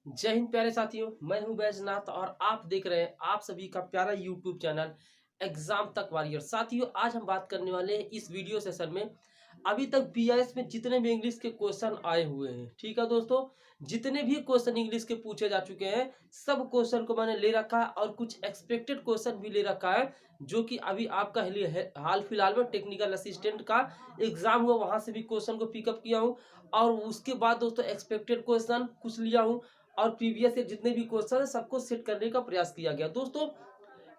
जय हिंद प्यारे साथियों, मैं हूं बैजनाथ और आप देख रहे हैं आप सभी का प्यारा यूट्यूब चैनल एग्जाम तक वॉरियर। साथियों, आज हम बात करने वाले हैं इस वीडियो सेशन में अभी तक बीआईएस में जितने भी इंग्लिश के क्वेश्चन आए हुए हैं। ठीक है दोस्तों, जितने भी क्वेश्चन इंग्लिश के पूछे जा चुके हैं सब क्वेश्चन को मैंने ले रखा है और कुछ एक्सपेक्टेड क्वेश्चन भी ले रखा है जो कि अभी आपका हाल फिलहाल में टेक्निकल असिस्टेंट का एग्जाम हुआ, वहां से भी क्वेश्चन को पिकअप किया हूँ और उसके बाद दोस्तों एक्सपेक्टेड क्वेश्चन कुछ लिया हूँ और प्रीवियस ईयर जितने भी क्वेश्चन है सबको सेट करने का प्रयास किया गया। दोस्तों,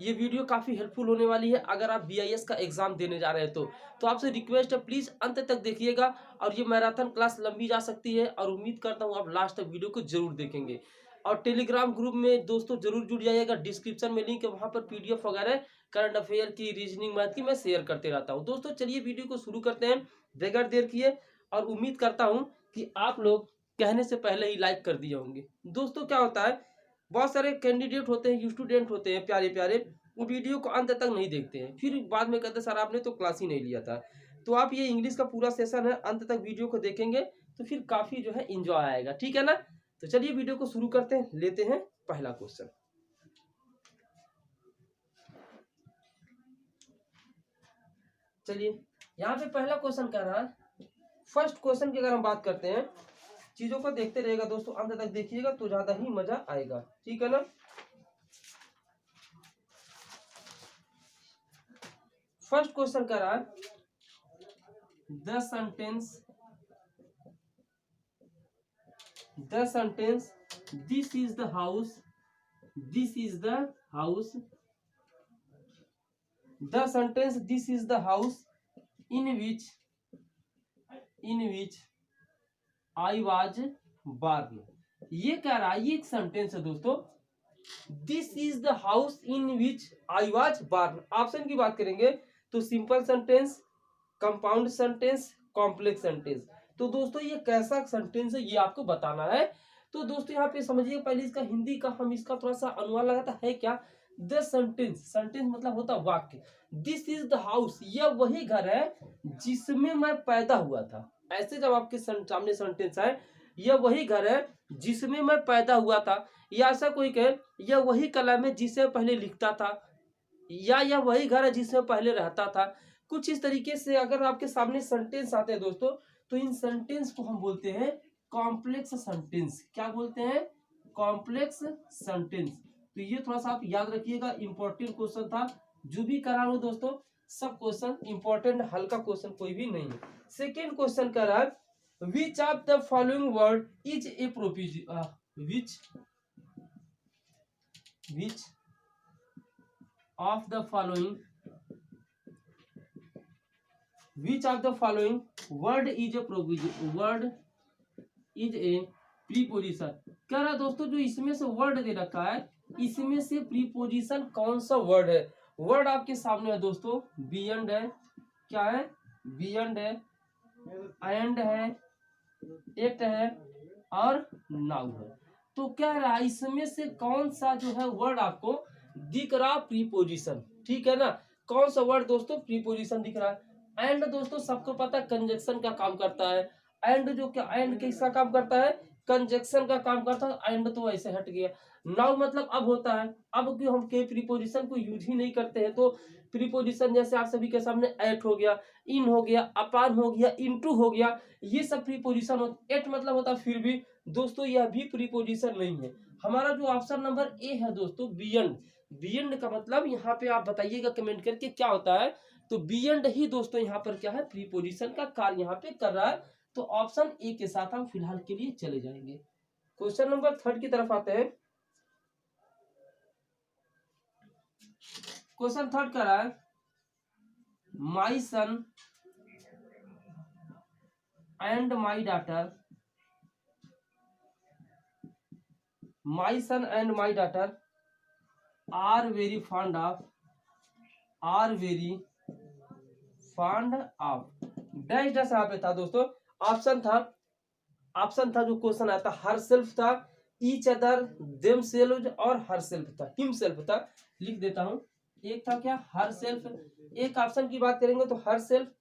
ये वीडियो काफी हेल्पफुल होने वाली है अगर आप बीआईएस का एग्जाम देने जा रहे हैं तो आपसे रिक्वेस्ट है प्लीज अंत तक देखिएगा और ये मैराथन क्लास लंबी जा सकती है और उम्मीद करता हूँ आप लास्ट तक वीडियो को जरूर देखेंगे। और टेलीग्राम ग्रुप में दोस्तों जरूर जुड़ जाइएगा, डिस्क्रिप्शन में लिंक है, वहां पर पीडीएफ वगैरह करंट अफेयर की, रीजनिंग, मैथ की मैं शेयर करते रहता हूँ। दोस्तों चलिए वीडियो को शुरू करते हैं बगैर देर किए और उम्मीद करता हूँ कि आप लोग कहने से पहले ही लाइक कर दिए होंगे। दोस्तों क्या होता है, बहुत सारे कैंडिडेट होते हैं, स्टूडेंट होते हैं प्यारे प्यारे, वो वीडियो को अंत तक नहीं देखते हैं, फिर बाद में कहते हैं सर आपने तो क्लास ही नहीं लिया था। तो आप ये इंग्लिश का पूरा सेशन है, अंत तक वीडियो को देखेंगे तो फिर काफी जो है इंजॉय आएगा। ठीक है ना, तो चलिए वीडियो को शुरू करते हैं, लेते हैं पहला क्वेश्चन। चलिए यहाँ पे पहला क्वेश्चन कह रहा है, फर्स्ट क्वेश्चन की अगर हम बात करते हैं, चीजों को देखते रहेगा दोस्तों, अंत तक देखिएगा तो ज्यादा ही मजा आएगा। ठीक है ना, फर्स्ट क्वेश्चन कर रहा है the sentence this is the house, this is the house, the sentence this is the house in which I was born. ये कह रहा है, ये एक सेंटेंस है दोस्तों, this is the house in which I was born. Option की बात करेंगे तो simple sentence, compound sentence, complex sentence. तो दोस्तों ये कैसा सेंटेंस है ये आपको बताना है। तो दोस्तों यहाँ पे समझिए, पहले इसका हिंदी का हम इसका थोड़ा सा अनुवाद लगाता है क्या। द सेंटेंस, सेंटेंस मतलब होता वाक्य, दिस इज द हाउस, यह वही घर है जिसमें मैं पैदा हुआ था। ऐसे जब आपके सामने सेंटेंस है, यह वही घर है जिसमें मैं पैदा हुआ था, या ऐसा कोई कहे यह वही कलम है जिसे पहले लिखता था, या यह वही घर है जिसमें पहले रहता था। कुछ इस तरीके से अगर आपके सामने सेंटेंस आते हैं दोस्तों, तो इन सेंटेंस को हम बोलते हैं कॉम्प्लेक्स सेंटेंस। क्या बोलते हैं? Complex sentence. तो ये थोड़ा सा आप याद रखिएगा, इंपॉर्टेंट क्वेश्चन था, जो भी करा लो दोस्तों सब क्वेश्चन इंपॉर्टेंट, हल्का क्वेश्चन कोई भी नहीं है। सेकेंड क्वेश्चन कर रहा है, which of the following word is a proposition, which of the following word is a preposition। कह रहा दोस्तों जो इसमें से वर्ड दे रखा है, इसमें से प्रीपोजिशन कौन सा वर्ड है। वर्ड आपके सामने है दोस्तों, बियॉन्ड है, क्या है, बियॉन्ड है, एंड है, एट है और नाउ है। तो कह रहा है इसमें से कौन सा जो है वर्ड आपको दिख रहा प्रीपोजिशन। ठीक है ना, कौन सा वर्ड दोस्तों प्रीपोजिशन दिख रहा है। एंड दोस्तों सबको पता है कंजक्शन का काम करता है। एंड जो क्या, एंड किसका काम करता है, कंजक्शन का काम करता है। एंड तो ऐसे हट गया। नाउ मतलब अब होता है, अब क्यों हम के प्रीपोजिशन को यूज ही नहीं करते हैं। तो प्रीपोजिशन जैसे आप सभी के सामने एट हो गया, इन हो गया, अपान हो गया, इनटू हो गया, ये सब प्रीपोजिशन होता। एट मतलब होता फिर भी दोस्तों यह भी प्रीपोजिशन नहीं है। हमारा जो ऑप्शन नंबर ए है दोस्तों, बियॉन्ड। बियॉन्ड का मतलब यहाँ पे आप बताइएगा कमेंट करके क्या होता है। तो बियॉन्ड ही दोस्तों यहाँ पर क्या है, प्रीपोजिशन का कार्य यहाँ पे कर रहा है। तो ऑप्शन ए के साथ हम फिलहाल के लिए चले जाएंगे। क्वेश्चन नंबर थर्ड की तरफ आते हैं। क्वेश्चन थर्ड कर रहा है, my son and my daughter, my son and my daughter are very fond of, are very fond of dash dash. यहाँ पे था दोस्तों, ऑप्शन था जो क्वेश्चन आया था, हर सेल्फ था, ईच अदर, देम सेल्व और हर सेल्फ था, हिम सेल्फ था। लिख देता हूं, एक था क्या, हर सेल्फ। एक ऑप्शन की बात करेंगे तो हर सेल्फ,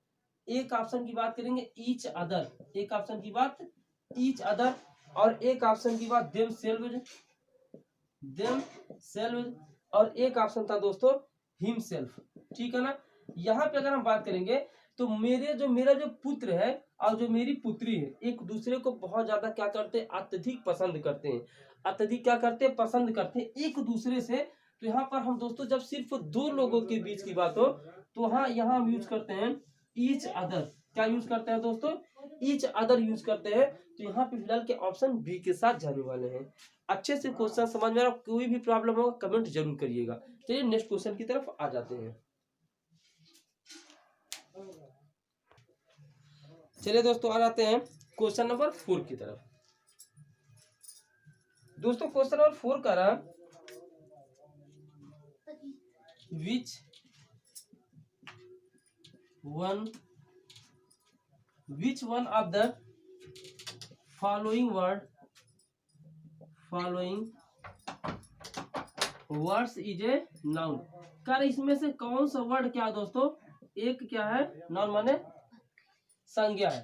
एक ऑप्शन की बात करेंगे ईच अदर, एक ऑप्शन की बात ईच अदर, और एक ऑप्शन की बात देम सेल्व, और एक ऑप्शन था दोस्तों हिमसेल्फ। ठीक है ना। यहाँ पे अगर हम बात करेंगे तो मेरा जो पुत्र है और जो मेरी पुत्री है एक दूसरे को बहुत ज्यादा क्या करते हैं, अत्यधिक पसंद करते हैं, अत्यधिक क्या करते हैं, पसंद करते हैं एक दूसरे से। तो यहाँ पर हम दोस्तों जब सिर्फ दो लोगों के बीच की बात हो तो हाँ यहाँ हम यूज करते हैं ईच अदर। क्या यूज करते हैं दोस्तों, ईच अदर यूज करते हैं। तो यहाँ पे फिलहाल के ऑप्शन बी के साथ जाने वाले हैं। अच्छे से क्वेश्चन समझ में आ रहा, कोई भी प्रॉब्लम होगा कमेंट जरूर करिएगा। चलिए नेक्स्ट क्वेश्चन की तरफ आ जाते हैं। चलिए दोस्तों आ जाते हैं क्वेश्चन नंबर 4 की तरफ। दोस्तों क्वेश्चन नंबर 4 का रहा which one of the following words is a noun. कर इसमें से कौन सा वर्ड क्या है दोस्तों, एक क्या है, नाउन माने संज्ञा है।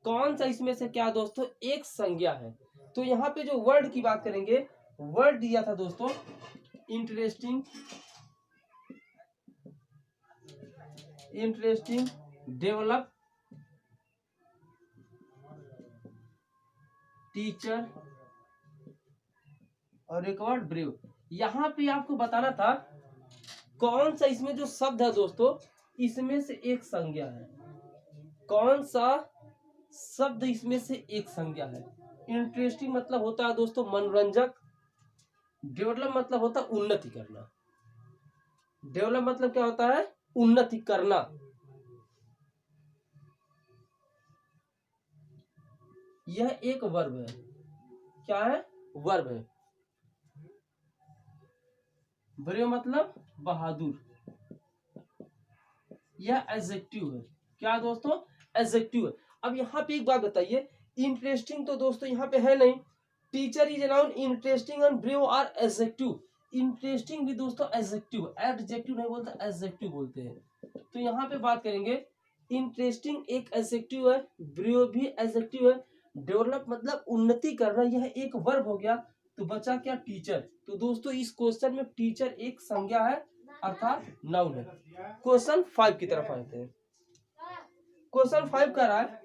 कौन सा इसमें से क्या दोस्तों, एक संज्ञा है। तो यहाँ पे जो वर्ड की बात करेंगे, वर्ड दिया था दोस्तों इंटरेस्टिंग, डेवलप, टीचर, और एक वर्ड ब्रेव। यहाँ पे आपको बताना था कौन सा इसमें जो शब्द है दोस्तों इसमें से एक संज्ञा है, कौन सा शब्द इसमें से एक संज्ञा है। इंटरेस्टिंग मतलब होता है दोस्तों मनोरंजक, डेवलप मतलब होता है उन्नति करना, डेवलप मतलब क्या होता है, उन्नति करना। यह एक वर्ब है, क्या है, वर्ब है। ब्रेव मतलब बहादुर, यह एडजेक्टिव है। क्या दोस्तों, एडजेक्टिव है। अब यहाँ पे एक बात बताइए, इंटरेस्टिंग तो दोस्तों यहाँ पे है नहीं, teacher is noun, interesting and brave are adjective. Interesting भी दोस्तों एडजेक्टिव, एडजेक्टिव नहीं बोलते, एडजेक्टिव बोलते हैं। तो यहाँ पे बात करेंगे इंटरेस्टिंग एक एडजेक्टिव है, ब्रेव भी एडजेक्टिव है, डेवलप मतलब उन्नति करना, यह एक वर्ब हो गया। तो बचा क्या, टीचर। तो दोस्तों इस क्वेश्चन में टीचर एक संज्ञा है अर्थात नाउन है। क्वेश्चन 5 की तरफ आते हैं। क्वेश्चन 5 का रहा है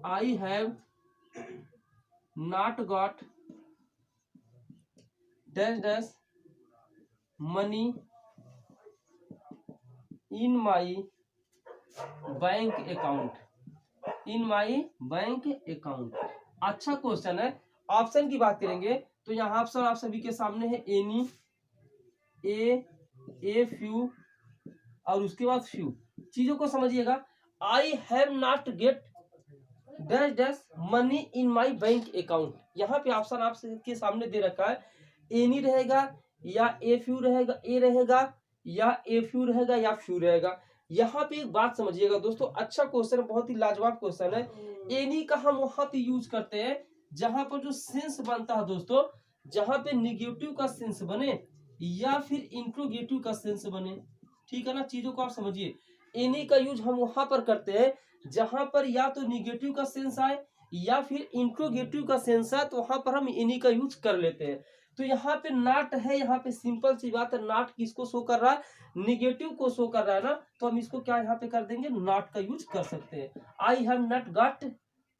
I have not got dash dash money in my bank account, in my bank account. अच्छा क्वेश्चन है। ऑप्शन की बात करेंगे तो यहाँ ऑप्शन आप सभी के सामने है एनी, ए फ्यू, और उसके बाद फ्यू। चीजों को समझिएगा। I have not gate dash dash money in my bank account, यहाँ पे ऑप्शन आपके सामने दे रखा है, एनी रहेगा या ए फ्यू रहेगा, ए रहेगा या ए फ्यू रहेगा या फ्यू रहेगा। यहाँ पे एक बात समझिएगा दोस्तों, अच्छा क्वेश्चन, बहुत ही लाजवाब क्वेश्चन है। एनी का हम वहां पे यूज करते हैं जहां पर जो सेंस बनता है दोस्तों, जहां पे निगेटिव का सेंस बने या फिर इंट्रोगेटिव का सेंस बने। ठीक है ना, चीजों को आप समझिए। एनी का यूज हम वहां पर करते हैं जहां पर या तो निगेटिव का सेंस आए या फिर इंट्रोगेटिव का सेंस आए, तो वहां पर हम एनी का यूज कर लेते हैं। तो यहाँ पे नॉट है, यहाँ पे सिंपल सी बात है, नॉट किसको शो कर रहा है, निगेटिव को शो कर रहा है ना, तो हम इसको क्या यहाँ पे कर देंगे, नॉट का यूज कर सकते हैं। I have not got,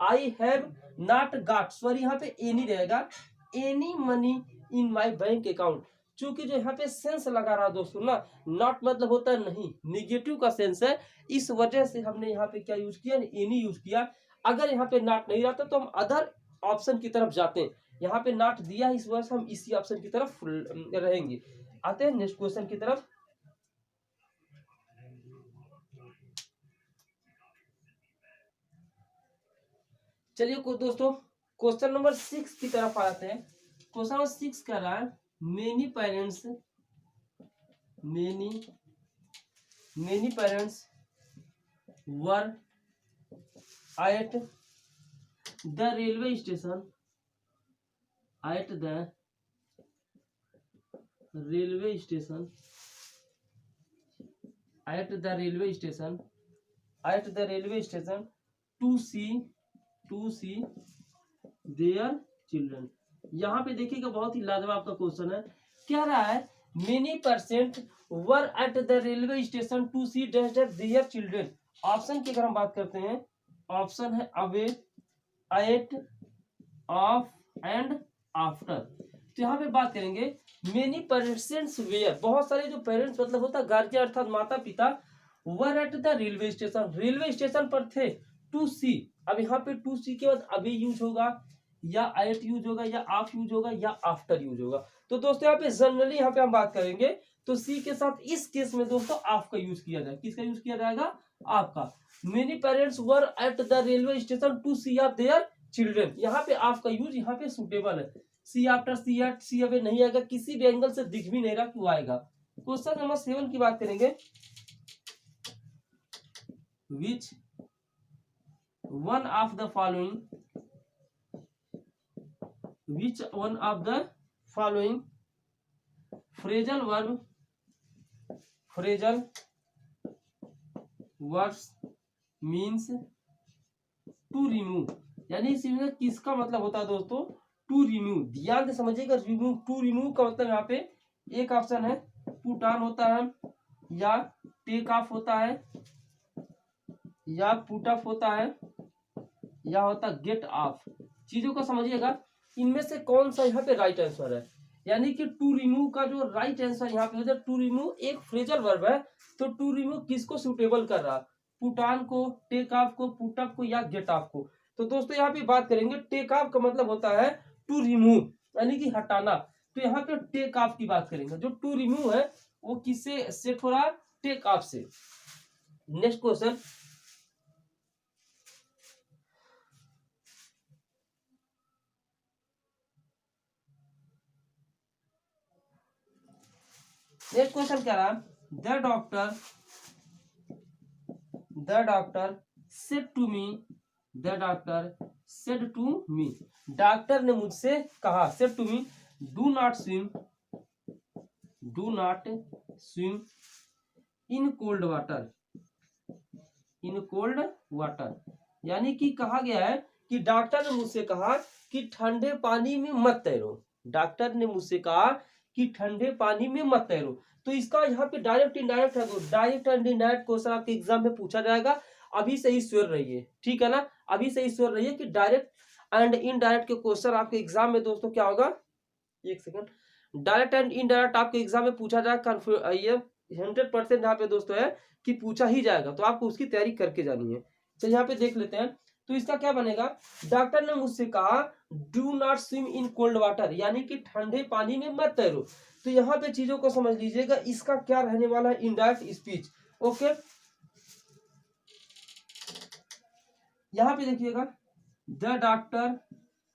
I have not got, sorry यहाँ पे एनी रहेगा, any money in my bank account. चूंकि जो यहाँ पे सेंस लगा रहा है दोस्तों ना, नॉट मतलब होता है नहीं, निगेटिव का सेंस है, इस वजह से हमने यहाँ पे क्या यूज किया, एनी यूज किया। अगर यहाँ पे नॉट नहीं रहता तो हम अदर ऑप्शन की तरफ जाते हैं। यहाँ पे नॉट दिया है, इस वजह से हम इसी ऑप्शन की तरफ रहेंगे। आते हैं नेक्स्ट क्वेश्चन की तरफ। चलिए दोस्तों क्वेश्चन नंबर 6 की तरफ आते हैं। क्वेश्चन नंबर 6 कह रहा है many parents were at the railway station, at the railway station at the railway station, at the railway station to see their children. यहाँ पे देखिएगा बहुत ही लाजवाब का क्वेश्चन है, क्या रहा है, many percent were at the railway station to see dash dash their children. Option की अगर हम बात करते हैं, ऑप्शन है away, at, off and after. तो यहाँ पे बात करेंगे मेनी पेरेंट्स वेयर, बहुत सारे जो पेरेंट्स मतलब होता है गार्जियन अर्थात माता पिता, वर at the railway station, railway station पर थे, टू सी। अब यहाँ पे टू सी के बाद अभी यूज होगा, या एट यूज होगा, या ऑफ यूज होगा, या आफ्टर यूज होगा। तो दोस्तों यहाँ पे जनरली यहाँ पे हम बात करेंगे तो सी के साथ इस केस में दोस्तों ऑफ का यूज किया जाएगा। किसका यूज किया जाएगा, आपका। Many parents were at the railway station to see off their children, यहाँ पे ऑफ का यूज यहाँ पे सुटेबल है। See after, see at, see away नहीं आएगा, किसी भी एंगल से दिख भी नहीं रहा क्यों आएगा। क्वेश्चन नंबर 7 की बात करेंगे, which one of the following, which one of the following phrasal verbs means to remove, यानी इसमें किसका मतलब होता है दोस्तों, टू रिमूव। ध्यान से समझिएगा, रिमूव, टू रिमूव का मतलब यहाँ पे एक ऑप्शन है पुट ऑन होता है, या टेक ऑफ होता है, या पुट ऑफ होता है, या होता है गेट ऑफ। चीजों को समझिएगा, इनमें से कौन सा यहाँ पे राइट आंसर है। यानी कि टू रिमूव का जो राइट आंसर यहाँ पे हो जाए, टू रिमूव एक फ्रेजल वर्ब है, तो टू रिमूव किसको सुटेबल कर रहा, पुट ऑन को, टेक ऑफ को, पुट अप को, या गेट ऑफ को। तो दोस्तों यहाँ पे बात करेंगे, टेक ऑफ का मतलब होता है टू रिमूव, यानी कि हटाना। तो यहाँ पे टेक ऑफ की बात करेंगे, जो टू रिमूव है वो किससे सेट हो रहा, टेक ऑफ से। नेक्स्ट क्वेश्चन, नेक्स्ट क्वेश्चन क्या रहा, the doctor said to me, the doctor said to me, doctor ने मुझसे कहा, said to me, do not swim in cold water, in cold water. यानी कि कहा गया है कि डॉक्टर ने मुझसे कहा कि ठंडे पानी में मत तैरो, डॉक्टर ने मुझसे कहा कि ठंडे पानी में मत तैरो। तो इसका यहाँ पे डायरेक्ट इनडायरेक्ट है, तो डायरेक्ट एंड इनडायरेक्ट क्वेश्चन आपके एग्जाम में पूछा जाएगा। अभी से ही श्योर रहिए, ठीक है ना, अभी से ही श्योर रहिए कि डायरेक्ट एंड इनडायरेक्ट के क्वेश्चन आपके एग्जाम में दोस्तों क्या होगा, एक सेकंड, डायरेक्ट एंड इनडायरेक्ट आपके एग्जाम में पूछा जाएगा। ये 100% यहाँ पे दोस्तों है कि पूछा ही जाएगा, तो आपको उसकी तैयारी करके जानी है। चलिए यहाँ पे देख लेते हैं, तो इसका क्या बनेगा, डॉक्टर ने मुझसे कहा do not swim in cold water, यानी कि ठंडे पानी में मत तैरो। तो यहाँ पे चीजों को समझ लीजिएगा, इसका क्या रहने वाला है, इनडायरेक्ट स्पीच। ओके, यहाँ पे देखिएगा द डॉक्टर,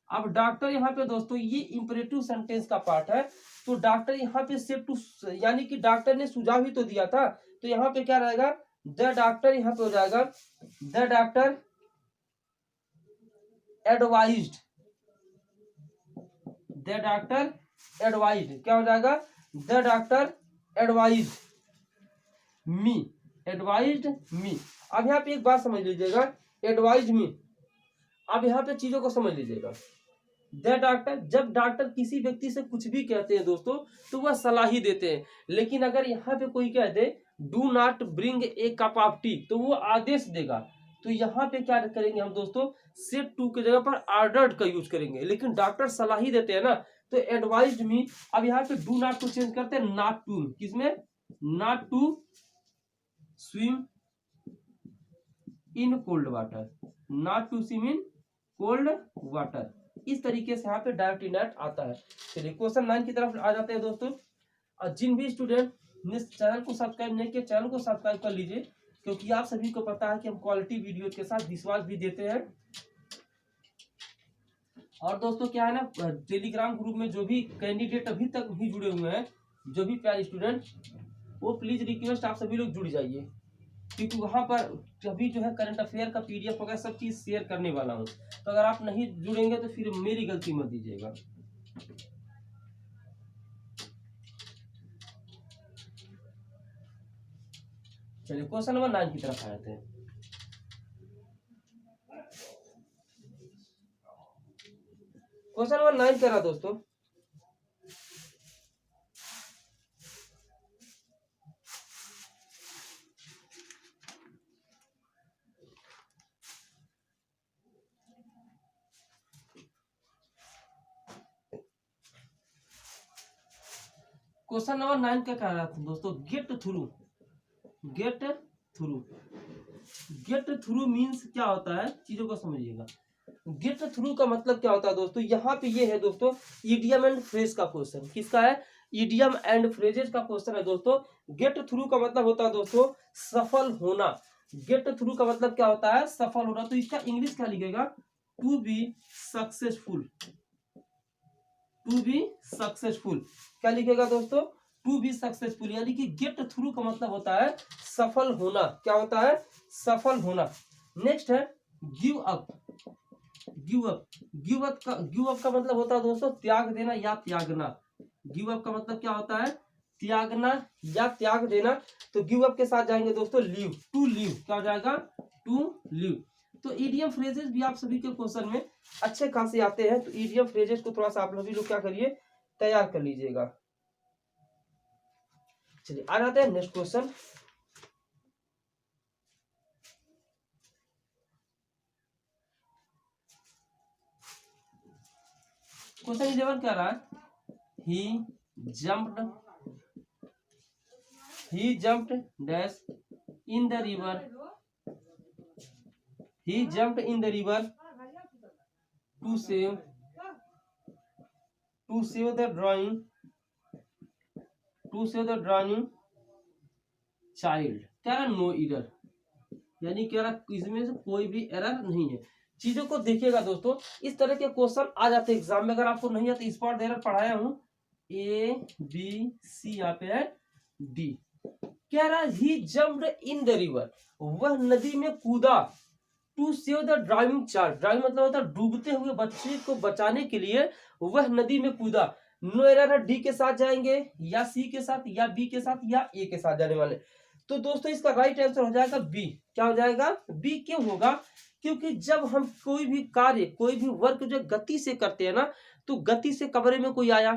अब डॉक्टर यहाँ पे दोस्तों ये इंपरेटिव सेंटेंस का पार्ट है, तो डॉक्टर यहाँ पे सेड टू, यानी कि डॉक्टर ने सुझाव ही तो दिया था, तो यहाँ पे क्या रहेगा, द डॉक्टर यहाँ पे हो जाएगा, the doctor advised, the doctor advised, क्या हो जाएगा, the doctor advised me, advised me. अब यहाँ पे एक बात समझ लीजिएगा, एडवाइज्ड मी, अब यहाँ पे चीजों को समझ लीजिएगा, द डॉक्टर, जब डॉक्टर किसी व्यक्ति से कुछ भी कहते हैं दोस्तों तो वह सलाह ही देते हैं, लेकिन अगर यहाँ पे कोई कह they do not bring a cup of T, तो वो आदेश देगा। तो यहाँ पे क्या करेंगे हम दोस्तों, सेड टू की जगह पर ऑर्डर्ड का यूज करेंगे, लेकिन डॉक्टर सलाह ही देते हैं ना, तो एडवाइज्ड मी। अब यहाँ पे डू नॉट को चेंज करते हैं नॉट टू, किसमें, not to swim in cold water, not to swim in cold water. इस तरीके से यहाँ पे डायरेक्ट इनडायरेक्ट आता है। चलिए क्वेश्चन 9 की तरफ आ जाते हैं दोस्तों। और जिन भी स्टूडेंट ने चैनल को सब्सक्राइब नहीं किया, चैनल को सब्सक्राइब कर लीजिए, क्योंकि आप सभी को पता है कि हम क्वालिटी वीडियो के साथ विश्वास भी देते हैं। और दोस्तों क्या है ना, टेलीग्राम ग्रुप में जो भी कैंडिडेट अभी तक नहीं जुड़े हुए हैं, जो भी प्यारे स्टूडेंट, वो प्लीज रिक्वेस्ट आप सभी लोग जुड़ जाइए, क्योंकि वहां पर अभी जो है करंट अफेयर का PDF वगैरह सब चीज शेयर करने वाला हूँ। तो अगर आप नहीं जुड़ेंगे तो फिर मेरी गलती मत दीजिएगा। चलिए क्वेश्चन नंबर 9 की तरफ आ जाते हैं। क्वेश्चन नंबर 9 कह रहा दोस्तों, क्वेश्चन नंबर 9 क्या कह रहा था दोस्तों, get through. Get through, get through means क्या होता है, चीजों को समझिएगा। गेट थ्रू का मतलब क्या होता है दोस्तों, यहाँ पे ये है दोस्तों इडियम एंड फ्रेज का क्वेश्चन। किसका है, इडियम एंड फ्रेजेस का क्वेश्चन है दोस्तों। गेट थ्रू का मतलब होता है दोस्तों सफल होना। गेट थ्रू का मतलब क्या होता है, सफल होना। तो इसका इंग्लिश क्या लिखेगा, to be successful. To be successful क्या लिखेगा दोस्तों, टू बी सक्सेसफुल, यानी कि गेट थ्रू का मतलब होता है सफल होना। क्या होता है, सफल होना। नेक्स्ट है give up. Give up, give up का मतलब होता है दोस्तों त्याग देना या त्यागना। गिव अप का मतलब क्या होता है, त्यागना या त्याग देना। तो गिव अप के साथ जाएंगे दोस्तों लीव, टू लीव। क्या हो जाएगा, टू लीव। तो इडियम फ्रेजेस भी आप सभी के क्वेश्चन में अच्छे खासे आते हैं। तो इडियम फ्रेजेस को थोड़ा सा आप सभी लोग क्या करिए, तैयार कर लीजिएगा। चलिए आ जाते हैं नेक्स्ट क्वेश्चन। क्वेश्चन 11 क्या रहा है, ही jumped dash in the river. He jumped in the river to save the drowning child. क्या रहा, नो एरर, यानी क्या रहा, इसमें से कोई भी एरर नहीं है। चीजों को देखिएगा दोस्तों, इस तरह के क्वेश्चन आ जाते हैं एग्जाम में। अगर आपको नहीं आते, स्पॉट एरर पढ़ाया हूं, ए बी सी यहाँ पे है डी। कह रहा he jumped in the river, वह नदी में कूदा। To save the driving child, driving मतलब होता है डूबते हुए बच्चे को बचाने के लिए वह नदी में कूदा। नो एरर है, डी के साथ जाएंगे या सी के साथ या बी के साथ या ए के साथ जाने वाले। तो दोस्तों इसका राइट आंसर हो जाएगा बी। क्या हो जाएगा, बी। क्यों होगा, क्योंकि जब हम कोई भी कार्य, कोई भी वर्क जो गति से करते हैं ना, तो गति से कमरे में कोई आया,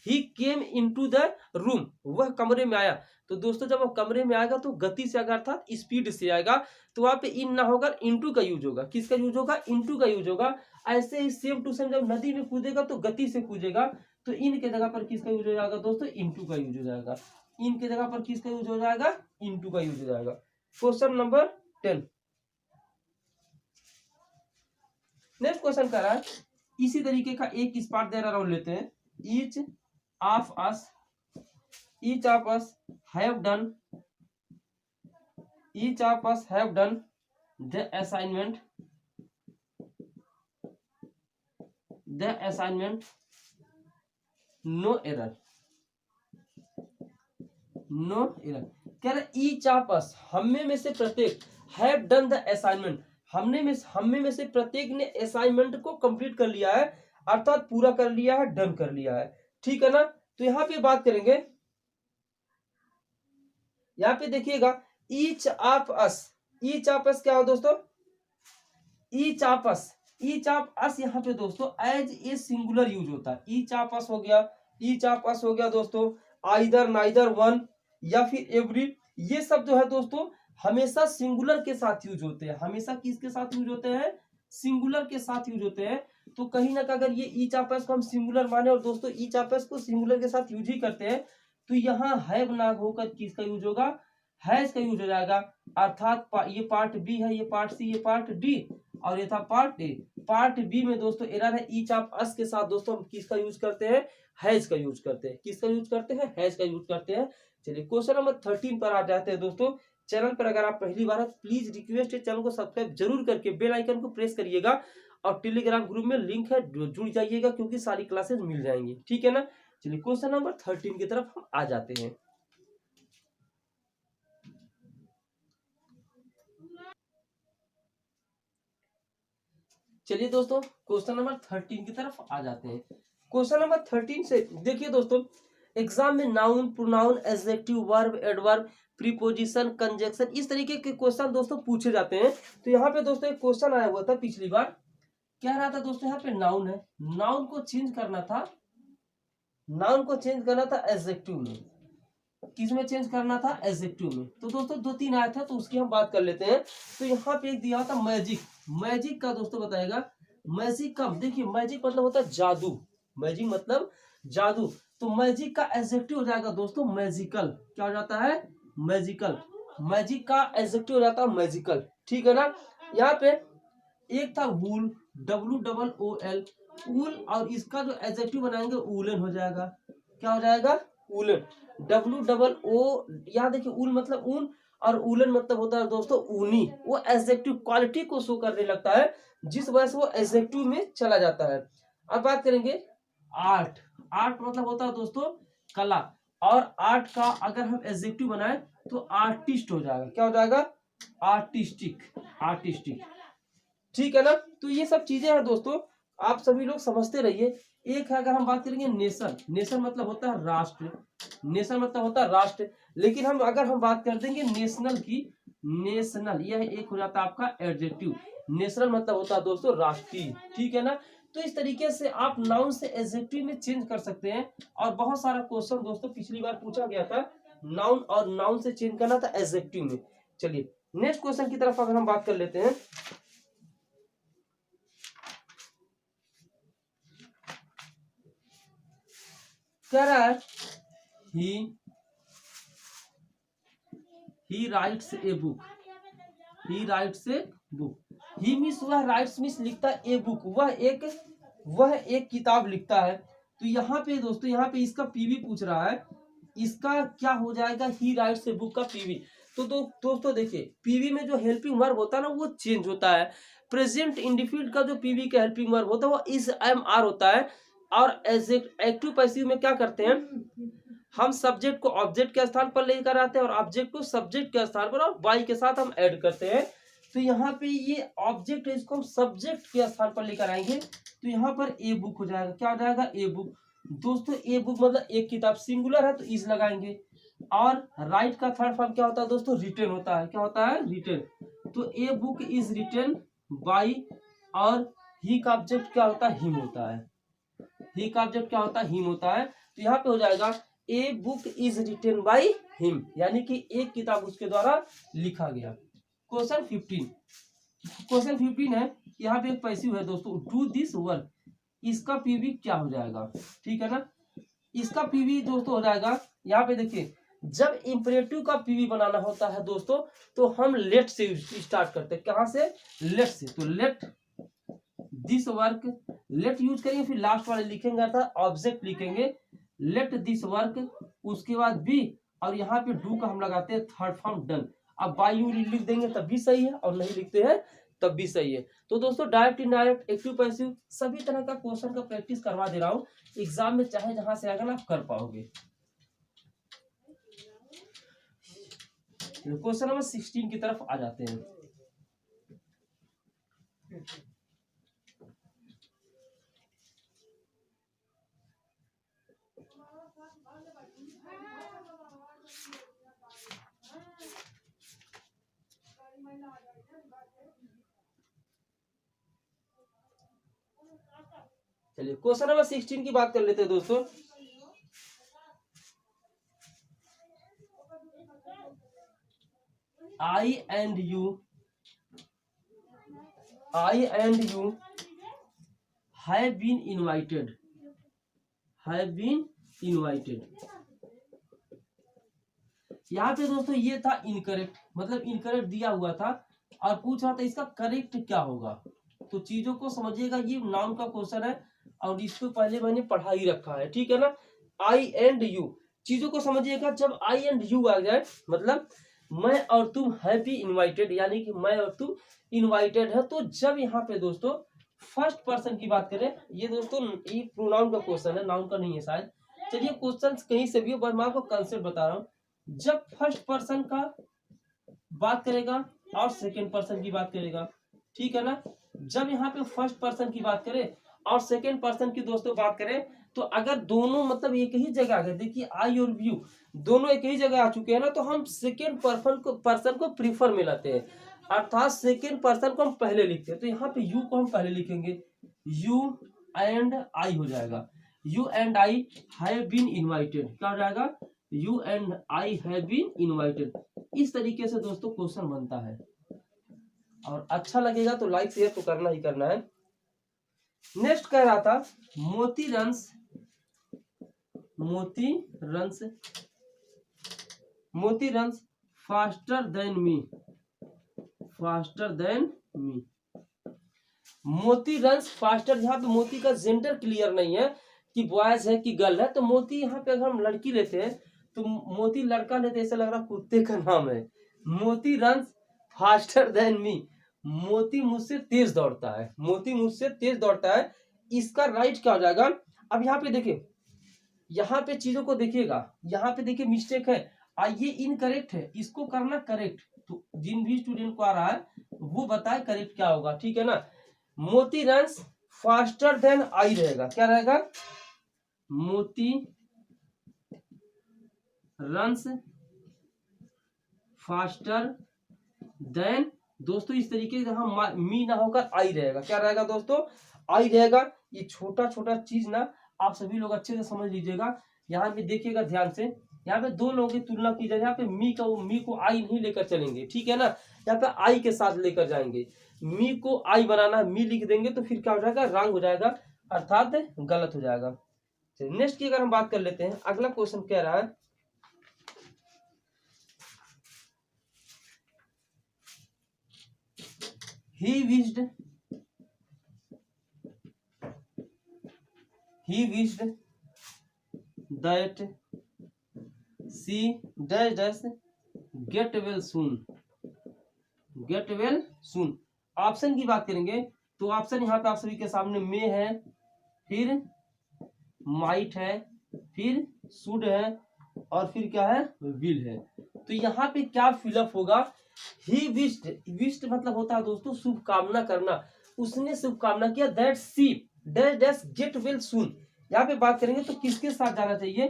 ही केम इनटू द रूम, वह कमरे में आया। तो दोस्तों जब वो कमरे में आएगा तो गति से आएगा, अर्थात स्पीड से आएगा। तो वहां पे इन ना होगा, इनटू का यूज होगा। किसका यूज होगा, इनटू का यूज होगा। ऐसे ही सेम टू सेम जब नदी में कूदेगा तो गति से कूदेगा, तो इन के जगह पर किसका यूज हो जाएगा दोस्तों, इनटू का यूज हो जाएगा। इन के जगह पर किसका यूज हो जाएगा, इनटू का यूज हो जाएगा। Question number 10। नेक्स्ट क्वेश्चन कर रहा है, इसी तरीके का एक स्पार्ट दे रहा लेते हैं। Each of us have done the assignment no error। कह रहे ईच ऑफ अस, हमें में से प्रत्येक, हैव डन द असाइनमेंट, हमें में से प्रत्येक ने असाइनमेंट को कंप्लीट कर लिया है, अर्थात पूरा कर लिया है, डन कर लिया है। ठीक है ना। तो यहां पे बात करेंगे, यहां पे देखिएगा each of us. Each of us क्या हो दोस्तों, each of us, each of us यहाँ पे दोस्तों एज ए सिंगुलर यूज होता है। ईच ऑफ अस हो गया, ईच ऑफ अस हो गया दोस्तों, आइदर, नाइदर, वन या फिर एवरी, ये सब जो है दोस्तों हमेशा सिंगुलर के साथ यूज होते हैं। हमेशा किसके साथ यूज होते हैं, सिंगुलर के साथ यूज होते हैं। तो कहीं ना अगर ये ईच ऑफ अस को हम सिंगुलर माने और दोस्तों ईच ऑफ अस को सिंगुलर के साथ यूज ही करते हैं, तो यहाँ हैव ना होकर किसका यूज होगा, हैज का यूज हो जाएगा। अर्थात ये पार्ट बी है, ये पार्ट सी, ये पार्ट डी और ये था पार्ट ए। पार्ट बी में दोस्तों एरर है, ईच ऑफ अस के साथ दोस्तों हम किसका यूज करते हैं, हैज का यूज करते हैं। किसका यूज करते हैं, हैज का यूज करते हैं। चलिए क्वेश्चन नंबर 13 पर आ जाते हैं दोस्तों। चैनल पर अगर आप पहली बार है, प्लीज रिक्वेस्ट है चैनल को सब्सक्राइब जरूर करके बेल आइकन को प्रेस करिएगा और टेलीग्राम ग्रुप में लिंक है, जुड़ जाइएगा क्योंकि सारी क्लासेस मिल जाएंगी। ठीक है ना। चलिए क्वेश्चन नंबर 13 की तरफ हम आ जाते हैं। चलिए दोस्तों क्वेश्चन नंबर 13 की तरफ आ जाते हैं। क्वेश्चन नंबर 13 से देखिए दोस्तों, एग्जाम में noun, pronoun, adjective, verb, adverb, preposition, conjunction, इस तरीके के क्वेश्चन दोस्तों पूछे जाते हैं। तो यहाँ पे दोस्तों एक क्वेश्चन आया हुआ था पिछली बार, क्या रहा था दोस्तों, यहाँ पे नाउन है, नाउन को चेंज करना था, नाउन को चेंज करना था एडजेक्टिव में। किस में चेंज करना था, एडजेक्टिव में। तो दोस्तों 2-3 आया था, तो उसकी हम बात कर लेते हैं। तो यहाँ पे एक दिया था मैजिक, मैजिक का दोस्तों बताएगा, मैजिक का देखिए, मैजिक मतलब होता है जादू, मैजिक मतलब जादू। तो मैजिक का एडजेक्टिव हो जाएगा दोस्तों मैजिकल। क्या हो जाता है, मैजिकल। मैजिक का एडजेक्टिव हो जाता है मैजिकल, ठीक है ना। यहाँ पे एक था वूल, WOOL, वूल, और इसका जो एडजेक्टिव बनाएंगे वूलन हो जाएगा। क्या हो जाएगा, वूलन। WOO, यहाँ देखिए ऊल मतलब ऊन, और वूलन मतलब होता है दोस्तों ऊनी। वो एडजेक्टिव क्वालिटी को शो करने लगता है, जिस वजह से वो एडजेक्टिव में चला जाता है। अब बात करेंगे आर्ट, आर्ट मतलब होता है दोस्तों कला, और आर्ट का अगर हम एडजेक्टिव बनाए तो आर्टिस्ट हो जाएगा। क्या हो जाएगा, आर्टिस्टिक, आर्टिस्टिक, ठीक है ना। तो ये सब चीजें हैं दोस्तों, आप सभी लोग समझते रहिए। एक है, अगर हम बात करेंगे नेशन, नेशन मतलब होता है राष्ट्र, नेशन मतलब होता है राष्ट्र, लेकिन हम अगर हम बात कर देंगे नेशनल की, नेशनल, यह एक हो जाता है आपका एडजेक्टिव। नेशनल मतलब होता है दोस्तों राष्ट्रीय, ठीक है ना। तो इस तरीके से आप नाउन से एडजेक्टिव में चेंज कर सकते हैं। और बहुत सारा क्वेश्चन दोस्तों पिछली बार पूछा गया था, नाउन और नाउन से चेंज करना था एडजेक्टिव में। चलिए नेक्स्ट क्वेश्चन की तरफ अगर हम बात कर लेते हैं, कह रहा है he writes a book, he writes a book, he means वह राइट्स मीन्स लिखता है, ए बुक वह एक किताब लिखता है। तो यहाँ पे दोस्तों, यहाँ पे इसका पीवी पूछ रहा है, इसका क्या हो जाएगा, ही राइट्स ए बुक का पीवी। तो दोस्तों देखिए, पीवी में जो हेल्पिंग वर्ब होता है ना वो चेंज होता है। प्रेजेंट इंडिफिनिट का जो पीवी का हेल्पिंग वर्ब होता है वो इज, एम, आर होता है। और एक्टिव पैसिव में क्या करते हैं, हम सब्जेक्ट को ऑब्जेक्ट के स्थान पर लेकर आते हैं और ऑब्जेक्ट को सब्जेक्ट के स्थान पर और बाई के साथ हम ऐड करते हैं। तो यहाँ पे ये ऑब्जेक्ट है, इसको हम सब्जेक्ट के स्थान पर लेकर आएंगे। तो यहाँ पर ए बुक हो जाएगा। क्या हो जाएगा, ए बुक। दोस्तों ए बुक मतलब एक किताब, सिंगुलर है तो इज लगाएंगे। और राइट का थर्ड फॉर्म क्या होता है दोस्तों, रिटन होता है। क्या होता है, रिटन। तो a book is written by, और ही का ऑब्जेक्ट क्या होता है, हिम होता है। ही का ऑब्जेक्ट क्या होता है, हिम होता है। तो यहाँ पे हो जाएगा a book is written by him, यानी कि एक किताब उसके द्वारा लिखा गया। क्वेश्चन 15 है, यहाँ पे एक पैसिव है दोस्तों, डू दिस वर्क, इसका पीवी क्या हो जाएगा, ठीक है ना। इसका पीवी दोस्तों हो जाएगा, यहाँ पे देखिए, जब इंपरेटिव का पीवी बनाना होता है दोस्तों, तो हम लेट से स्टार्ट करते हैं। कहाँ से, लेट से। तो let this work, let use करेंगे, फिर लास्ट वाले लिखेंगे अर्थात ऑब्जेक्ट लिखेंगे, लेट दिस वर्क, उसके बाद बी, और यहाँ पे डू का हम लगाते हैं थर्ड फॉर्म डन। अब बाय यू लिख देंगे तब भी सही है, और नहीं लिखते हैं तब भी सही है। तो दोस्तों डायरेक्ट, इनडायरेक्ट, एक्टिव, पैसिव, सभी तरह का क्वेश्चन का प्रैक्टिस करवा दे रहा हूँ एग्जाम में, चाहे जहां से आएगा ना आप कर पाओगे। क्वेश्चन नंबर 16 की तरफ आ जाते हैं। चलिए क्वेश्चन नंबर 16 की बात कर लेते हैं दोस्तों। I and you have been invited, यहाँ पे दोस्तों ये था इनकरेक्ट, मतलब इनकरेक्ट दिया हुआ था और पूछ रहा था इसका करेक्ट क्या होगा। तो चीजों को समझिएगा, ये नाउन का क्वेश्चन है और इसको पहले मैंने पढ़ा ही रखा है, ठीक है ना। आई एंड यू, चीजों को समझिएगा, जब आई एंड यू आ जाए मतलब मैं और तुम हैव बीन इनवाइटेड, यानी कि मैं और तुम इनवाइटेड है। तो जब यहाँ पे दोस्तों फर्स्ट पर्सन की बात करें, ये दोस्तों ये प्रोनाउन का क्वेश्चन है, नाउन का नहीं है शायद। चलिए क्वेश्चन कहीं से भी, बस मैं आपको कंसेप्ट बता रहा हूँ। जब फर्स्ट पर्सन का बात करेगा और सेकेंड पर्सन की बात करेगा, ठीक है ना। जब यहाँ पे फर्स्ट पर्सन की बात करें और सेकेंड पर्सन की दोस्तों बात करें, तो अगर दोनों मतलब एक ही जगह आ गए, देखिए आई और यू दोनों एक ही जगह आ चुके हैं ना, तो हम सेकेंड पर्सन को प्रीफर में लाते हैं, अर्थात सेकेंड पर्सन को हम पहले लिखते हैं। तो यहाँ पे यू को हम पहले लिखेंगे, यू एंड आई हो जाएगा, you and I have been invited, क्या हो जाएगा, you and I have been invited. इस तरीके से दोस्तों क्वेश्चन बनता है, और अच्छा लगेगा तो लाइक शेयर तो करना ही करना है। नेक्स्ट कह रहा था मोती रंस फास्टर देन मी, मोती रंस फास्टर। यहाँ पे मोती का जेंडर क्लियर नहीं है कि बॉयज है कि गर्ल है, तो मोती यहाँ पे अगर हम लड़की लेते हैं तो मोती लड़का लेते, ऐसा लग रहा कुत्ते का नाम है। मोती रंस फास्टर देन मी, मोती मुझसे तेज दौड़ता है, मोती मुझसे तेज दौड़ता है। इसका राइट क्या हो जाएगा। अब यहाँ पे देखिए, यहाँ पे चीजों को देखिएगा, यहाँ पे देखिए मिस्टेक है, ये इनकरेक्ट है, इसको करना करेक्ट। तो जिन भी स्टूडेंट को आ रहा है वो बताए करेक्ट क्या होगा, ठीक है ना। मोती रन्स फास्टर देन आई रहेगा, क्या रहेगा, मोती रन्स फास्टर देन, दोस्तों इस तरीके से हम मी ना होकर आई रहेगा, क्या रहेगा दोस्तों, आई रहेगा। ये छोटा छोटा चीज ना आप सभी लोग अच्छे से समझ लीजिएगा। यहाँ पे देखिएगा ध्यान से, यहाँ पे दो लोगों की तुलना की जाए, यहाँ पे मी को आई नहीं लेकर चलेंगे, ठीक है ना, यहाँ पे आई के साथ लेकर जाएंगे। मी को आई बनाना, मी लिख देंगे तो फिर क्या हो जाएगा, रॉन्ग हो जाएगा, अर्थात गलत हो जाएगा। नेक्स्ट की अगर हम बात कर लेते हैं, अगला क्वेश्चन कह रहा है he wished that she dash get well soon। Option की बात करेंगे तो ऑप्शन यहाँ पे आप सभी के सामने मे है, फिर माइट है, फिर शुड है, और फिर क्या है, विल है। तो यहाँ पे क्या फिलअप होगा, ही विश्ड मतलब होता है दोस्तों शुभकामना करना, उसने शुभकामना किया, that she dash get well soon. यहाँ पे बात करेंगे तो किसके साथ जाना चाहिए,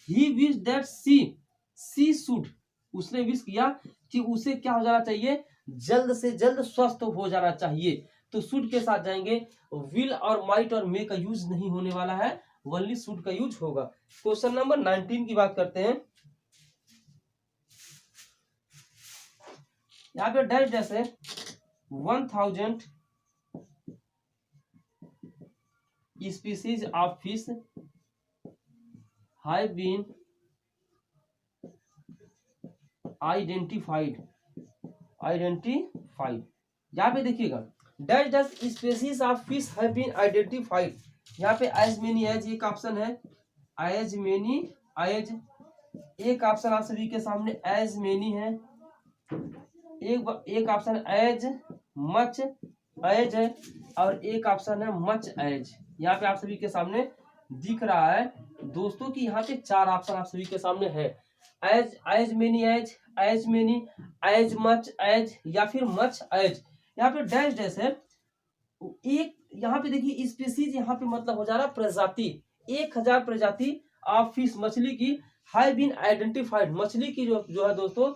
he wish that she should, उसने विश किया कि उसे क्या हो जाना चाहिए, जल्द से जल्द स्वस्थ हो जाना चाहिए, तो शुड के साथ जाएंगे। विल और माइट और मे का यूज नहीं होने वाला है, ओनली शुड का यूज होगा। क्वेश्चन नंबर 19 की बात करते हैं। यहाँ पे डैश डैश है 1000 species of fish have been identified. यहाँ पे देखिएगा dash dash species of fish have been identified, यहाँ पे एज मेनी एज एक ऑप्शन है, एज मेनी एज एक ऑप्शन आप सभी के सामने एज मेनी है, एक ऑप्शन एज मच एज है, और एक ऑप्शन है मच एज। यहाँ पे आप सभी के सामने दिख रहा है दोस्तों कि यहाँ पे चार ऑप्शन आप सभी के सामने है, as many as many, as much as, या फिर मच एज। यहाँ पे डैश डैश है एक, यहाँ पे देखिए स्पीसीज, यहाँ पे मतलब हो जा रहा प्रजाति, 1000 प्रजाति ऑफ फिश मछली की हैव बीन आइडेंटिफाइड, मछली की जो है दोस्तों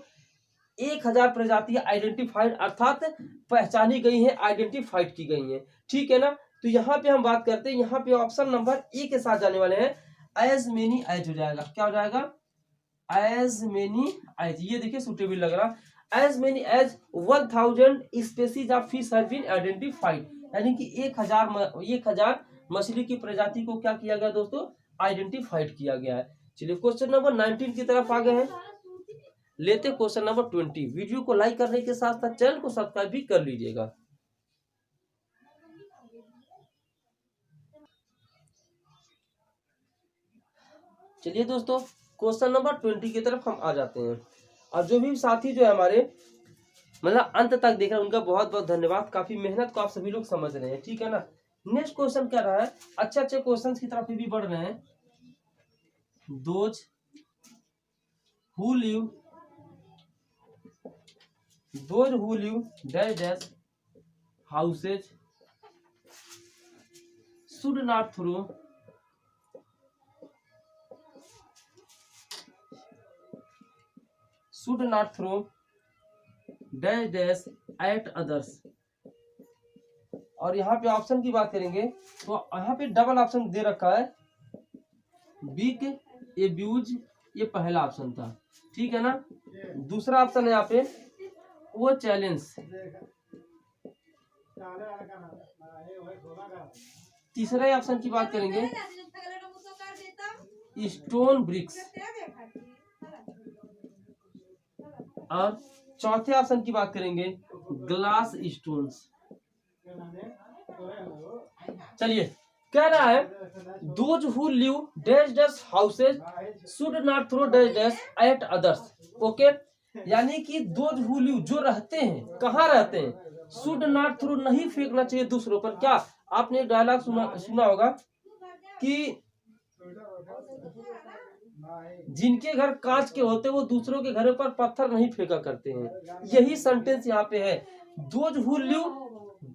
1000 प्रजातियां आइडेंटिफाइड अर्थात पहचानी गई हैं, आइडेंटिफाइड की गई हैं, ठीक है ना। तो यहाँ पे हम बात करते हैं, यहाँ पे ऑप्शन नंबर ए के साथ जाने वाले हैं, एज मेनी एज हो जाएगा, क्या हो जाएगा, एज मेनी एज, ये देखिए सुटेबल लग रहा, as many as 1000 species of fish have been identified, यानी कि 1000 मछली की प्रजाति को क्या किया गया दोस्तों, आइडेंटिफाइड किया गया है। चलिए क्वेश्चन नंबर 19 की तरफ आ गए हैं, लेते क्वेश्चन नंबर 20। वीडियो को लाइक करने के साथ साथ चैनल को सब्सक्राइब भी कर लीजिएगा। चलिए दोस्तों क्वेश्चन नंबर 20 की तरफ हम आ जाते हैं, और जो भी साथी जो है हमारे मतलब अंत तक देख रहे हैं उनका बहुत बहुत धन्यवाद, काफी मेहनत को आप सभी लोग समझ रहे हैं, ठीक है ना। नेक्स्ट क्वेश्चन क्या रहा है, अच्छे क्वेश्चन की तरफ भी बढ़ रहे हैं। Those who live dash houses should not throw should not throw dash dash at others. और यहाँ पे ऑप्शन की बात करेंगे तो यहाँ पे डबल ऑप्शन दे रखा है, बिग एब्यूज, ये पहला ऑप्शन था, ठीक है ना। दूसरा ऑप्शन है यहाँ पे वो चैलेंज। तीसरे ऑप्शन की बात करेंगे स्टोन ब्रिक्स। और चौथे ऑप्शन की बात करेंगे ग्लास स्टोन्स। चलिए, कह रहा है those who live dash dash houses should not throw dash dash at others. Okay, यानी कि दोज हु लिव, जो रहते हैं, कहाँ रहते हैं, शुड नॉट थ्रो, नहीं फेंकना चाहिए दूसरों पर। क्या आपने एक डायलॉग सुना होगा कि जिनके घर कांच के होते वो दूसरों के घरों पर पत्थर नहीं फेंका करते हैं। यही सेंटेंस यहाँ पे है, those who live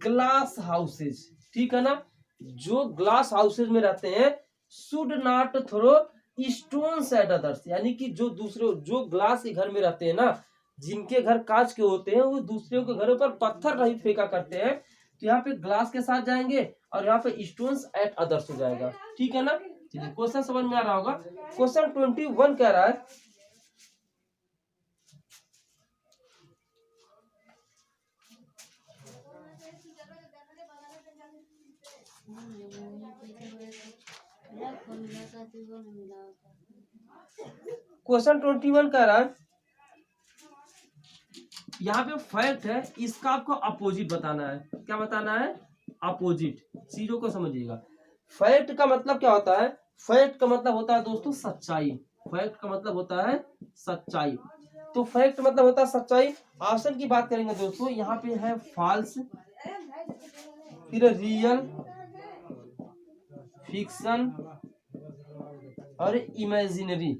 glass houses, ठीक है ना, जो ग्लास हाउसेज में रहते हैं, should not throw stones at others, यानी कि जो दूसरे, जो ग्लास के घर में रहते हैं ना, जिनके घर कांच के होते हैं, वो दूसरों के घरों पर पत्थर नहीं फेंका करते हैं। तो यहाँ पे ग्लास के साथ जाएंगे और यहाँ पे स्टोन्स एट अदर्स हो जाएगा, ठीक है ना। चलिए, क्वेश्चन समझ में आ रहा होगा। क्वेश्चन 21 कह रहा है क्वेश्चन 21 कह रहा है, यहाँ पे फैक्ट है, इसका आपको अपोजिट बताना है। क्या बताना है? अपोजिट। चीजों को समझिएगा। फैक्ट का मतलब क्या होता है? फैक्ट का मतलब होता है दोस्तों सच्चाई। फैक्ट का मतलब होता है सच्चाई। तो फैक्ट मतलब होता है सच्चाई। ऑप्शन की बात करेंगे दोस्तों, यहाँ पे है फॉल्स, फिर रियल, फिक्शन और इमेजिनरी।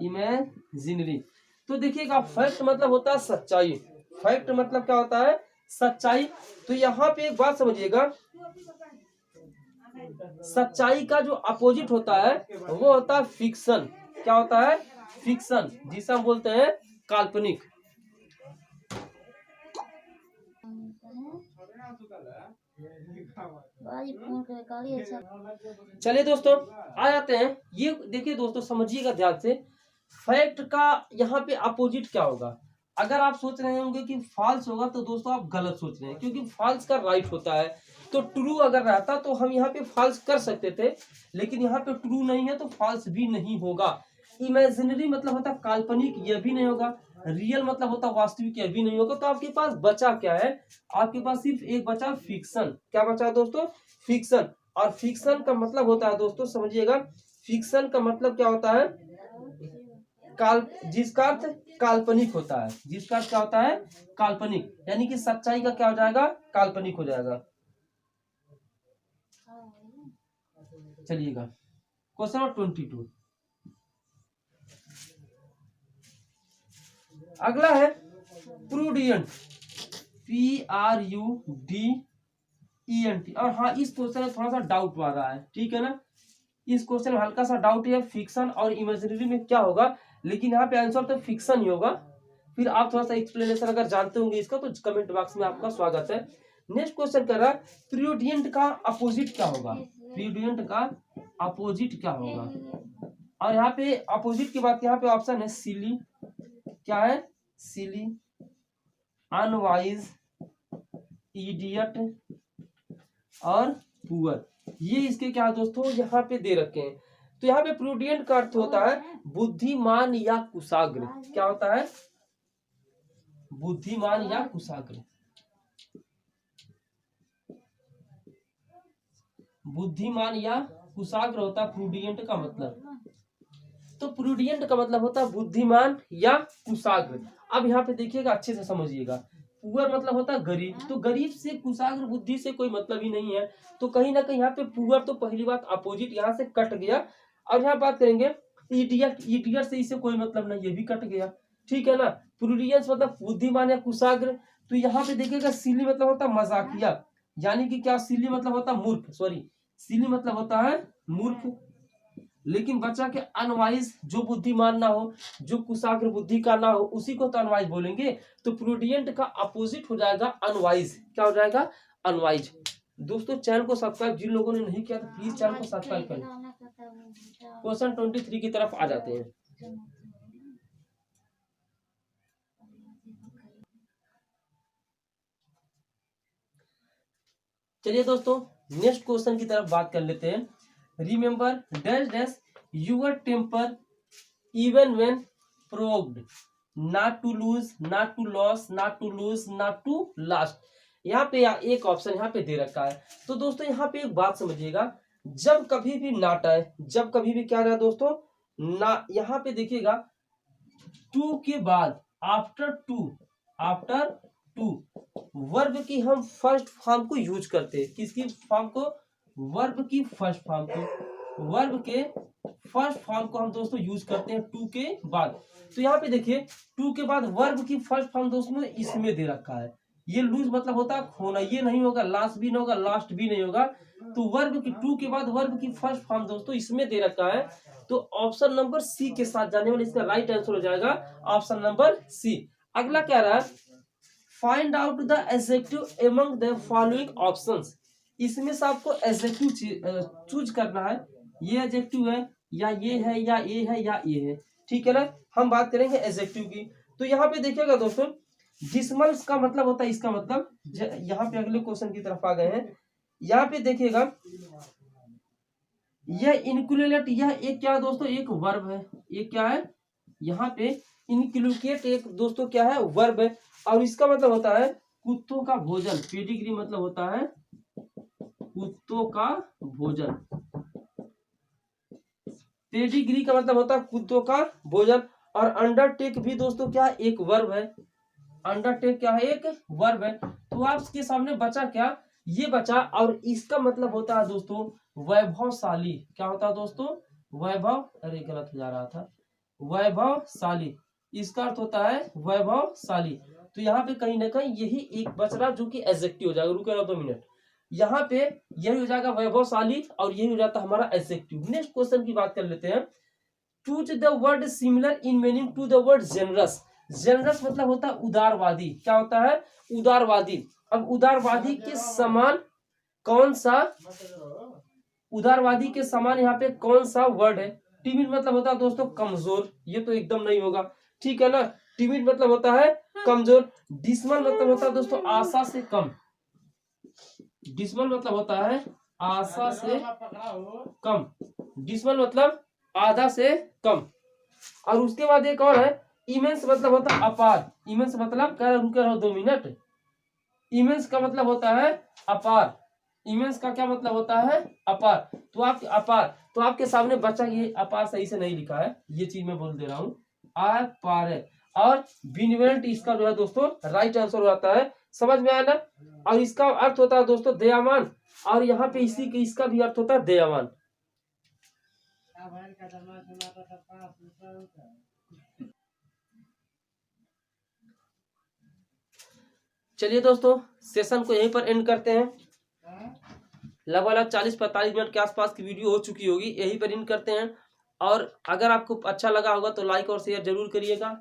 इमेजिनरी। तो देखिएगा, फैक्ट मतलब होता है सच्चाई। फैक्ट मतलब क्या होता है? सच्चाई। तो यहाँ पे एक बात समझिएगा, सच्चाई का जो अपोजिट होता है वो होता है फिक्शन। क्या होता है? फिक्शन, जिसे हम बोलते हैं काल्पनिक। चलिए दोस्तों, आ जाते हैं। ये देखिए दोस्तों, समझिएगा ध्यान से, फैक्ट का यहाँ पे अपोजिट क्या होगा। अगर आप सोच रहे होंगे कि फॉल्स होगा तो दोस्तों आप गलत सोच रहे हैं, क्योंकि फॉल्स का राइट होता है। तो ट्रू अगर रहता तो हम यहाँ पे फॉल्स कर सकते थे, लेकिन यहाँ पे ट्रू नहीं है तो फॉल्स भी नहीं होगा। इमेजिनरी मतलब होता है काल्पनिक, यह भी नहीं होगा। रियल मतलब होता है वास्तविक, यह भी नहीं होगा। तो आपके पास बचा क्या है? आपके पास सिर्फ एक बचा, फिक्शन। क्या बचा दोस्तों? फिक्शन। और फिक्शन का मतलब होता है दोस्तों, समझिएगा, फिक्शन का मतलब क्या होता है? जिसका अर्थ काल्पनिक होता है। जिसका अर्थ क्या होता है? काल्पनिक। यानी कि सच्चाई का क्या हो जाएगा? काल्पनिक हो जाएगा। चलिएगा, क्वेश्चन नंबर 22 अगला है प्रूडियंट, PRUDENT। और हाँ, इस क्वेश्चन में थोड़ा सा डाउट आ रहा है, ठीक है ना। इस क्वेश्चन में हल्का सा डाउट है, फिक्शन और इमेजिनरी में क्या होगा, लेकिन यहाँ पे आंसर तो फिक्शन ही होगा। फिर आप थोड़ा सा एक्सप्लेनेशन अगर जानते होंगे इसका तो कमेंट बॉक्स में आपका स्वागत है। नेक्स्ट क्वेश्चन कर रहा है प्रूडियंट का अपोजिट क्या होगा? प्रूडियंट का अपोजिट क्या होगा? और यहाँ पे अपोजिट की बात, यहाँ पे ऑप्शन है सिली। क्या है? सिली, अनवाइज, इडियट और पुअर। ये इसके क्या दोस्तों यहाँ पे दे रखे हैं। तो यहाँ पे प्रूडियंट का अर्थ होता है बुद्धिमान या कुशाग्र। क्या होता है? बुद्धिमान या कुशाग्र। बुद्धिमान या कुशाग्र होता है प्रूडियंट का मतलब। तो प्रूडियंट का मतलब होता है बुद्धिमान या कुशाग्र। अब यहाँ पे देखिएगा, अच्छे से समझिएगा। पुअर मतलब होता है गरीब। तो गरीब से, कुशाग्र बुद्धि से कोई मतलब ही नहीं है। तो कहीं ना कहीं यहाँ पे पुअर तो पहली बात अपोजिट यहाँ से कट गया। और यहाँ बात करेंगे इडियट, इडियट से इसे कोई मतलब नहीं, ये भी कट गया, ठीक है ना। प्रूडियंस मतलब बुद्धिमान या कुशाग्र। तो यहाँ पे देखिएगा सिली मतलब होता है मजाकिया, यानी कि क्या? सिली मतलब होता है मूर्ख, सॉरी, सिली मतलब होता है मूर्ख। लेकिन बच्चा के अनवाइज, जो बुद्धिमान ना हो, जो कुशाग्र बुद्धि का ना हो, उसी को तो अनवाइज बोलेंगे। तो प्रूडियंट का अपोजिट हो जाएगा अनवाइज। क्या हो जाएगा? अनवाइज। दोस्तों चैनल को सब्सक्राइब जिन लोगों ने नहीं किया तो प्लीज चैनल को सब्सक्राइब करें। क्वेश्चन 23 की तरफ आ जाते हैं। चलिए दोस्तों नेक्स्ट क्वेश्चन की तरफ बात कर लेते हैं। Remember dash dash your temper even when provoked, not to lose, not to loss, not to lose, not to last. यहाँ पे एक ऑप्शन यहाँ पे दे रखा है। तो दोस्तों यहाँ पे एक बात समझिएगा, जब कभी भी नाट आए, जब कभी भी क्या रहा दोस्तों ना, यहाँ पे देखिएगा टू के बाद आफ्टर टू वर्ब की हम फर्स्ट फॉर्म को यूज करते हैं। किसकी फॉर्म को? वर्ब की फर्स्ट फॉर्म को। वर्ब के फर्स्ट फॉर्म को हम दोस्तों यूज करते हैं टू के बाद। तो यहाँ पे देखिए टू के बाद वर्ब की फर्स्ट फॉर्म दोस्तों इसमें दे रखा है। ये लूज मतलब होता है खोना, ये नहीं होगा, लास्ट भी नहीं होगा, लास्ट भी नहीं होगा। तो वर्ब की टू के बाद वर्ब की फर्स्ट फॉर्म दोस्तों इसमें दे रखा है। तो ऑप्शन नंबर सी के साथ जाने वाले इसका राइट आंसर हो जाएगा ऑप्शन नंबर सी। अगला क्या रहा? Find out the adjective among the following options. इसमें से आपको एडजेक्टिव चूज करना है। ये एडजेक्टिव है या ये है या ये है या ये है, ठीक है ना। हम बात करेंगे एडजेक्टिव की। तो यहाँ पे देखिएगा दोस्तों डिसमल्स का मतलब होता है, इसका मतलब यहाँ पे अगले क्वेश्चन की तरफ आ गए हैं। यहाँ पे देखिएगा यह इनक्लूलेट, यह एक क्या दोस्तों? एक वर्ब है। ये क्या है? यहाँ पे इनक्लूकेट एक दोस्तों क्या है? वर्ब है। और इसका मतलब होता है कुत्तों का भोजन। पेडिग्री मतलब होता है कुत्तों का भोजन। पेडिग्री का मतलब होता है कुत्तों का भोजन। और अंडरटेक भी दोस्तों क्या? एक वर्ब है। अंडरटेक क्या है? एक वर्ब है। तो आपके सामने बचा क्या? ये बचा। और इसका मतलब होता है दोस्तों वैभवशाली। क्या होता है दोस्तों? वैभव, अरे गलत हो जा रहा था, वैभवशाली। इसका अर्थ होता है वैभवशाली। तो यहाँ पे कहीं ना कहीं यही एक बच रहा जो कि एडजेक्टिव हो जाएगा। रुके रहो 2 मिनट। यहाँ पे यही हो जाएगा वैभवशाली और यही हो जाता है हमारा एडजेक्टिव। नेक्स्ट क्वेश्चन की बात कर लेते हैं। Choose the word similar in meaning to the word generous. Generous मतलब होता है उदारवादी। क्या होता है? उदारवादी। अब उदारवादी के समान कौन सा, उदारवादी के समान यहाँ पे कौन सा वर्ड है? टिमिड मतलब होता है दोस्तों कमजोर। ये तो एकदम नहीं होगा, ठीक है ना। टिमिड मतलब होता है कमजोर। डिसमल मतलब होता है दोस्तों आशा से कम। डिसमल मतलब होता है आशा से कम। डिसमल मतलब आधा से कम। और उसके बाद एक और है इमेंस मतलब होता है अपार। इमेंस मतलब क्या? रुके रहो 2 मिनट। इमेंस का मतलब होता है अपार। इमेंस का क्या मतलब होता है? अपार। तो आप अपार, तो आपके सामने बच्चा ये अपार सही से नहीं लिखा है, ये चीज मैं बोल दे रहा हूँ, अपार है। और बिनवेंट इसका जो है दोस्तों राइट आंसर हो जाता है। समझ में आया ना। और इसका अर्थ होता है दोस्तों दयावान। और यहाँ पे इसी के इसका भी अर्थ होता है दयावान। चलिए दोस्तों सेशन को यहीं पर एंड करते हैं। लगभग 40-45 मिनट के आसपास की वीडियो हो चुकी होगी, यहीं पर एंड करते हैं। और अगर आपको अच्छा लगा होगा तो लाइक और शेयर जरूर करिएगा।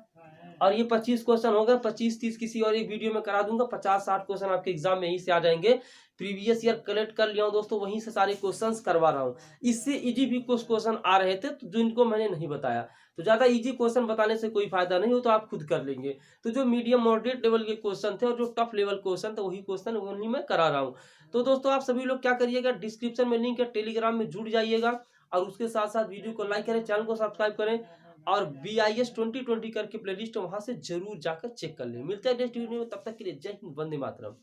और ये 25 क्वेश्चन हो गए, 25-30 किसी और एक वीडियो में करा दूंगा। 50-60 क्वेश्चन आपके एग्जाम में यहीं से आ जाएंगे। प्रीवियस ईयर कलेक्ट कर लिया हूं दोस्तों, वहीं से सारे क्वेश्चंस करवा रहा हूं। इससे इजी भी कुछ क्वेश्चन आ रहे थे तो जिनको मैंने नहीं बताया। तो ज्यादा इजी क्वेश्चन बताने से कोई फायदा नहीं हो, तो आप खुद कर लेंगे। तो जो मीडियम मॉडरेट लेवल के क्वेश्चन थे और जो टफ लेवल क्वेश्चन थे वही क्वेश्चन वही मैं करा रहा हूँ। तो दोस्तों आप सभी लोग क्या करिएगा, डिस्क्रिप्शन में लिंक है, टेलीग्राम में जुड़ जाइएगा। और उसके साथ साथ वीडियो को लाइक करें, चैनल को सब्सक्राइब करें। और BIS 2020 करके प्लेलिस्ट वहां से जरूर जाकर चेक कर लें। मिलते हैं नेक्स्ट वीडियो में, तब तक के लिए जय हिंद, वंदे मातरम।